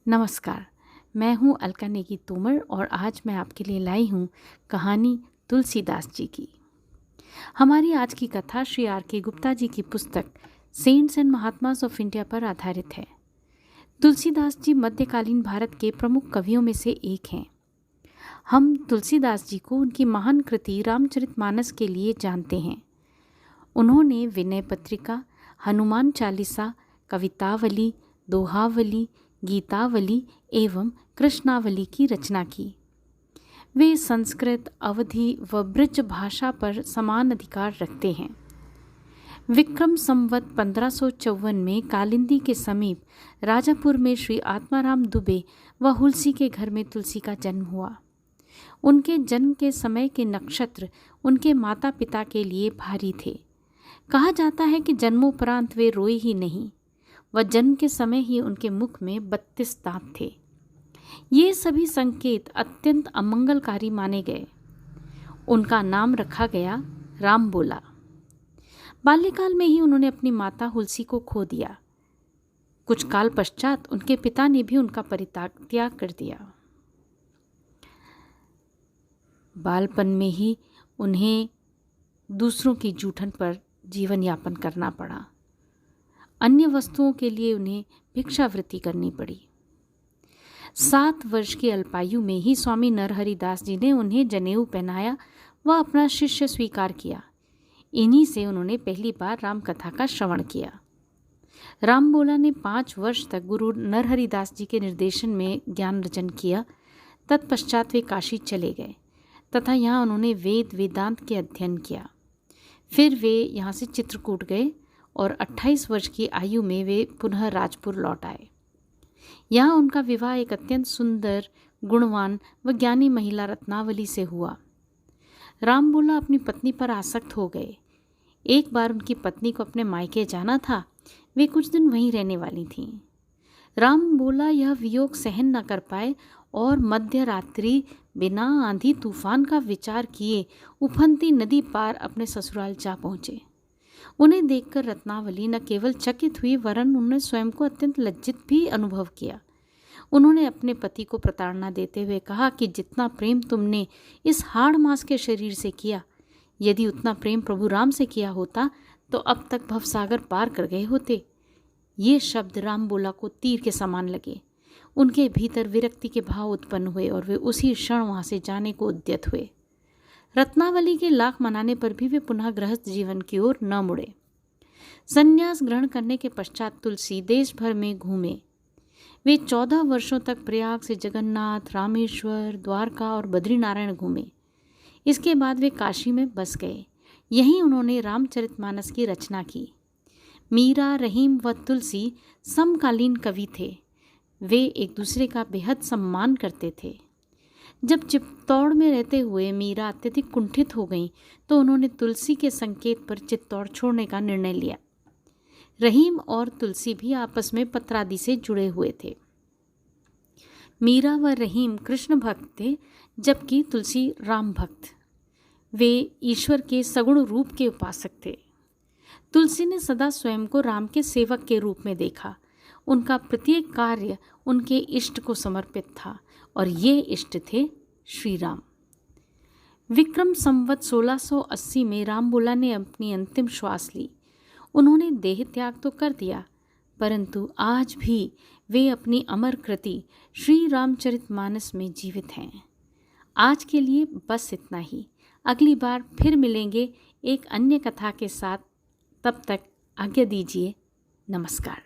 नमस्कार। मैं हूँ अलका नेगी तोमर और आज मैं आपके लिए लाई हूँ कहानी तुलसीदास जी की। हमारी आज की कथा श्री R.K. गुप्ता जी की पुस्तक cents and mahatmas of India पर आधारित है। तुलसीदास जी मध्यकालीन भारत के प्रमुख कवियों में से एक हैं। हम तुलसीदास जी को उनकी महान कृति रामचरितमानस के लिए जानते हैं। उन्होंने विनय पत्रिका, हनुमान चालीसा, कवितावली, दोहावली, गीतावली एवं कृष्णावली की रचना की। वे संस्कृत, अवधी व ब्रज भाषा पर समान अधिकार रखते हैं। विक्रम संवत 1554 में कालिंदी के समीप राजापुर में श्री आत्माराम दुबे व हुलसी के घर में तुलसी का जन्म हुआ। उनके जन्म के समय के नक्षत्र उनके माता पिता के लिए भारी थे। कहा जाता है कि जन्मोपरांत वे रोए ही नहीं, व जन्म के समय ही उनके मुख में 32 दांत थे। ये सभी संकेत अत्यंत अमंगलकारी माने गए। उनका नाम रखा गया रामबोला। बाल्यकाल में ही उन्होंने अपनी माता हुलसी को खो दिया। कुछ काल पश्चात उनके पिता ने भी उनका परित्याग कर दिया। बालपन में ही उन्हें दूसरों की जूठन पर जीवन यापन करना पड़ा। अन्य वस्तुओं के लिए उन्हें भिक्षावृत्ति करनी पड़ी। 7 वर्ष की अल्पायु में ही स्वामी नरहरिदास जी ने उन्हें जनेऊ पहनाया व अपना शिष्य स्वीकार किया। इन्हीं से उन्होंने पहली बार राम कथा का श्रवण किया। रामबोला ने 5 वर्ष तक गुरु नरहरिदास जी के निर्देशन में ज्ञान अर्जन किया। तत्पश्चात वे काशी चले गए तथा यहाँ उन्होंने वेद वेदांत के अध्ययन किया। फिर वे यहाँ से चित्रकूट गए और 28 वर्ष की आयु में वे पुनः राजपुर लौट आए। यहाँ उनका विवाह एक अत्यंत सुंदर, गुणवान व ज्ञानी महिला रत्नावली से हुआ। रामबोला अपनी पत्नी पर आसक्त हो गए। एक बार उनकी पत्नी को अपने मायके जाना था। वे कुछ दिन वहीं रहने वाली थीं। रामबोला यह वियोग सहन न कर पाए और मध्य रात्रि बिना आंधी तूफान का विचार किए उफनती नदी पार अपने ससुराल जा पहुँचे। उन्हें देखकर रत्नावली न केवल चकित हुई वरन उन्होंने स्वयं को अत्यंत लज्जित भी अनुभव किया। उन्होंने अपने पति को प्रताड़ना देते हुए कहा कि जितना प्रेम तुमने इस हाड़ मांस के शरीर से किया, यदि उतना प्रेम प्रभु राम से किया होता तो अब तक भवसागर पार कर गए होते। ये शब्द रामबोला को तीर के समान लगे। उनके भीतर विरक्ति के भाव उत्पन्न हुए और वे उसी क्षण वहाँ से जाने को उद्यत हुए। रत्नावली के लाख मनाने पर भी वे पुनः गृहस्थ जीवन की ओर न मुड़े। संन्यास ग्रहण करने के पश्चात तुलसी देश भर में घूमे। वे 14 वर्षों तक प्रयाग से जगन्नाथ, रामेश्वर, द्वारका और बद्रीनारायण घूमे। इसके बाद वे काशी में बस गए। यहीं उन्होंने रामचरितमानस की रचना की। मीरा, रहीम व तुलसी समकालीन कवि थे। वे एक दूसरे का बेहद सम्मान करते थे। जब चित्तौड़ में रहते हुए मीरा अत्यधिक कुंठित हो गईं तो उन्होंने तुलसी के संकेत पर चित्तौड़ छोड़ने का निर्णय लिया। रहीम और तुलसी भी आपस में पत्रादि से जुड़े हुए थे। मीरा व रहीम कृष्ण भक्त थे जबकि तुलसी राम भक्त। वे ईश्वर के सगुण रूप के उपासक थे। तुलसी ने सदा स्वयं को राम के सेवक के रूप में देखा। उनका प्रत्येक कार्य उनके इष्ट को समर्पित था और ये इष्ट थे श्री राम। विक्रम संवत 1680 में रामबोला ने अपनी अंतिम श्वास ली। उन्होंने देह त्याग तो कर दिया, परंतु आज भी वे अपनी अमर कृति श्री रामचरितमानस में जीवित हैं। आज के लिए बस इतना ही। अगली बार फिर मिलेंगे एक अन्य कथा के साथ। तब तक आज्ञा दीजिए। नमस्कार।